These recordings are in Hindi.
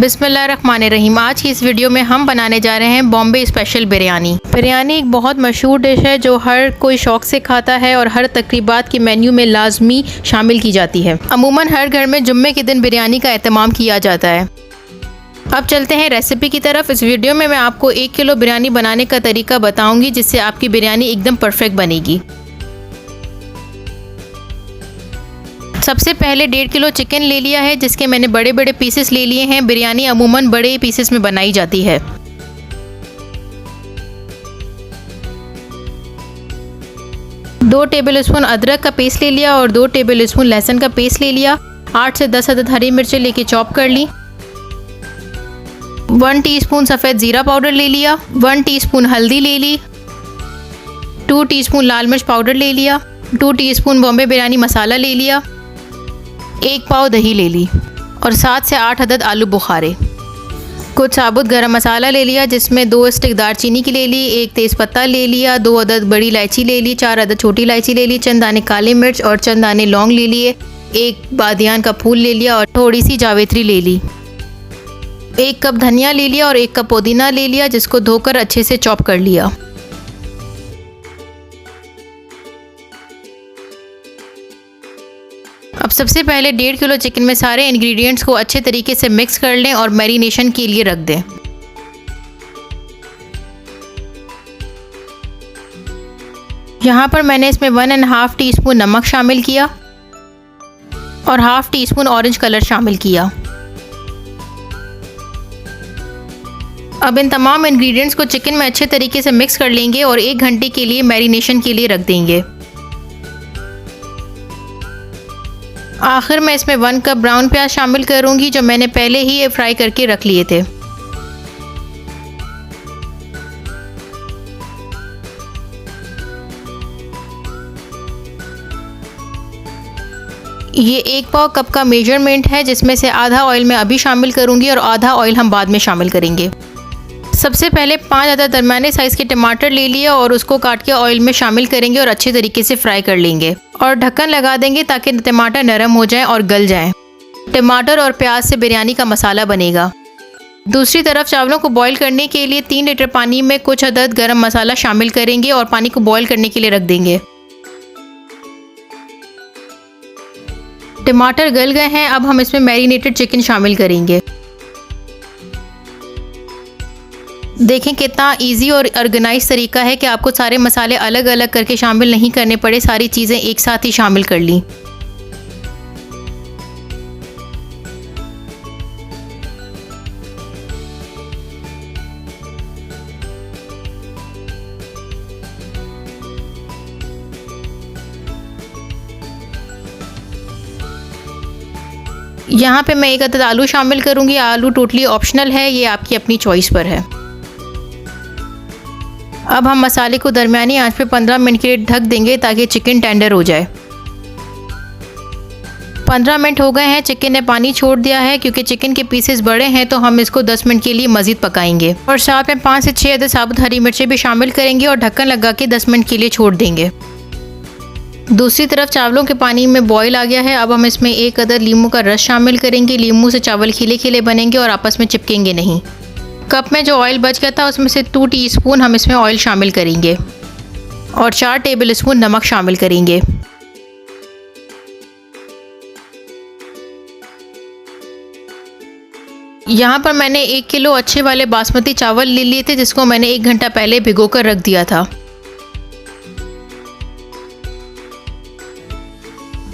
बिस्मिल्लाहिर्रहमानिर्रहीम। आज की इस वीडियो में हम बनाने जा रहे हैं बॉम्बे स्पेशल बिरयानी। बिरयानी एक बहुत मशहूर डिश है जो हर कोई शौक से खाता है और हर तकरीबात के मेन्यू में लाजमी शामिल की जाती है। अमूमन हर घर में जुम्मे के दिन बिरयानी का एहतमाम किया जाता है। अब चलते हैं रेसिपी की तरफ। इस वीडियो में मैं आपको 1 किलो बिरयानी बनाने का तरीका बताऊंगी जिससे आपकी बिरयानी एकदम परफेक्ट बनेगी। सबसे पहले 1.5 किलो चिकन ले लिया है जिसके मैंने बड़े बड़े पीसेस ले लिए हैं। बिरयानी अमूमन बड़े पीसेस में बनाई जाती है। दो टेबलस्पून अदरक का पेस्ट ले लिया और 2 टेबलस्पून लहसुन का पेस्ट ले लिया। 8 से 10 अदद हरी मिर्चें लेके चॉप कर ली। 1 टीस्पून सफ़ेद ज़ीरा पाउडर ले लिया। 1 टीस्पून हल्दी ले ली। 2 टीस्पून लाल मिर्च पाउडर ले लिया। 2 टीस्पून बॉम्बे बिरयानी मसाला ले लिया। 1 पाव दही ले ली और 7 से 8 अदद आलू बुखारे। कुछ साबुत गरम मसाला ले लिया जिसमें 2 स्टिक दालचीनी की ले ली, 1 तेज़पत्ता ले लिया, 2 अदद बड़ी इलायची ले ली, 4 अदद छोटी इलायची ले ली, चंद दाने काली मिर्च और चंद दाने लौंग ले लिए, 1 बादियान का फूल ले लिया और थोड़ी सी जावित्री ले ली। 1 कप धनिया ले लिया और 1 कप पुदीना ले लिया जिसको धोकर अच्छे से चॉप कर लिया। अब सबसे पहले 1.5 किलो चिकन में सारे इंग्रेडिएंट्स को अच्छे तरीके से मिक्स कर लें और मैरिनेशन के लिए रख दें। यहाँ पर मैंने इसमें 1.5 टीस्पून नमक शामिल किया और 1/2 टीस्पून ऑरेंज कलर शामिल किया। अब इन तमाम इंग्रेडिएंट्स को चिकन में अच्छे तरीके से मिक्स कर लेंगे और 1 घंटे के लिए मैरिनेशन के लिए रख देंगे। आखिर में इसमें 1 कप ब्राउन प्याज शामिल करूंगी जो मैंने पहले ही फ्राई करके रख लिए थे। ये 1 पाव कप का मेजरमेंट है जिसमें से आधा ऑयल मैं अभी शामिल करूंगी और आधा ऑयल हम बाद में शामिल करेंगे। सबसे पहले 5 अदद दरमियाने साइज़ के टमाटर ले लिए और उसको काट के ऑयल में शामिल करेंगे और अच्छे तरीके से फ्राई कर लेंगे और ढक्कन लगा देंगे ताकि टमाटर नरम हो जाएं और गल जाएं। टमाटर और प्याज से बिरयानी का मसाला बनेगा। दूसरी तरफ चावलों को बॉईल करने के लिए 3 लीटर पानी में कुछ अदद गरम मसाला शामिल करेंगे और पानी को बॉईल करने के लिए रख देंगे। टमाटर गल गए हैं। अब हम इसमें मैरिनेटेड चिकन शामिल करेंगे। देखें कितना इजी और ऑर्गेनाइज तरीका है कि आपको सारे मसाले अलग अलग करके शामिल नहीं करने पड़े, सारी चीज़ें एक साथ ही शामिल कर ली। यहाँ पे मैं 1 अदद आलू शामिल करूँगी। आलू टोटली ऑप्शनल है, ये आपकी अपनी चॉइस पर है। अब हम मसाले को दरमियानी आंच पे 15 मिनट के लिए ढक देंगे ताकि चिकन टेंडर हो जाए। 15 मिनट हो गए हैं। चिकन ने पानी छोड़ दिया है। क्योंकि चिकन के पीसेस बड़े हैं तो हम इसको 10 मिनट के लिए मज़ीद पकाएंगे और साथ में 5 से 6 अदद साबुत हरी मिर्चें भी शामिल करेंगे और ढक्कन लगा के 10 मिनट के लिए छोड़ देंगे। दूसरी तरफ चावलों के पानी में बॉईल आ गया है। अब हम इसमें 1 अदद लीमू का रस शामिल करेंगे। लीमू से चावल खिले खिले बनेंगे और आपस में चिपकेंगे नहीं। कप में जो ऑयल बच गया था उसमें से 2 टीस्पून हम इसमें ऑयल शामिल करेंगे और 4 टेबलस्पून नमक शामिल करेंगे। यहाँ पर मैंने 1 किलो अच्छे वाले बासमती चावल ले लिए थे जिसको मैंने 1 घंटा पहले भिगोकर रख दिया था।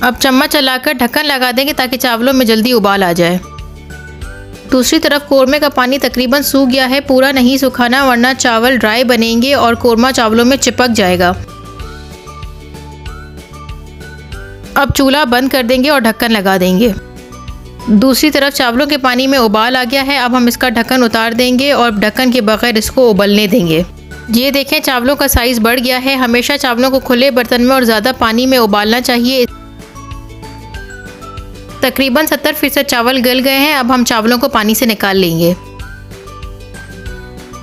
अब चम्मच चलाकर ढक्कन लगा देंगे ताकि चावलों में जल्दी उबाल आ जाए। दूसरी तरफ कोरमे का पानी तकरीबन सूख गया है। पूरा नहीं सुखाना वरना चावल ड्राई बनेंगे और कोरमा चावलों में चिपक जाएगा। अब चूल्हा बंद कर देंगे और ढक्कन लगा देंगे। दूसरी तरफ चावलों के पानी में उबाल आ गया है। अब हम इसका ढक्कन उतार देंगे और ढक्कन के बगैर इसको उबलने देंगे। ये देखें चावलों का साइज़ बढ़ गया है। हमेशा चावलों को खुले बर्तन में और ज़्यादा पानी में उबालना चाहिए। तकरीबन 70% चावल गल गए हैं। अब हम चावलों को पानी से निकाल लेंगे।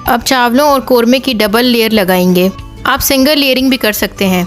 अब चावलों और कोरमे की डबल लेयर लगाएंगे। आप सिंगल लेयरिंग भी कर सकते हैं।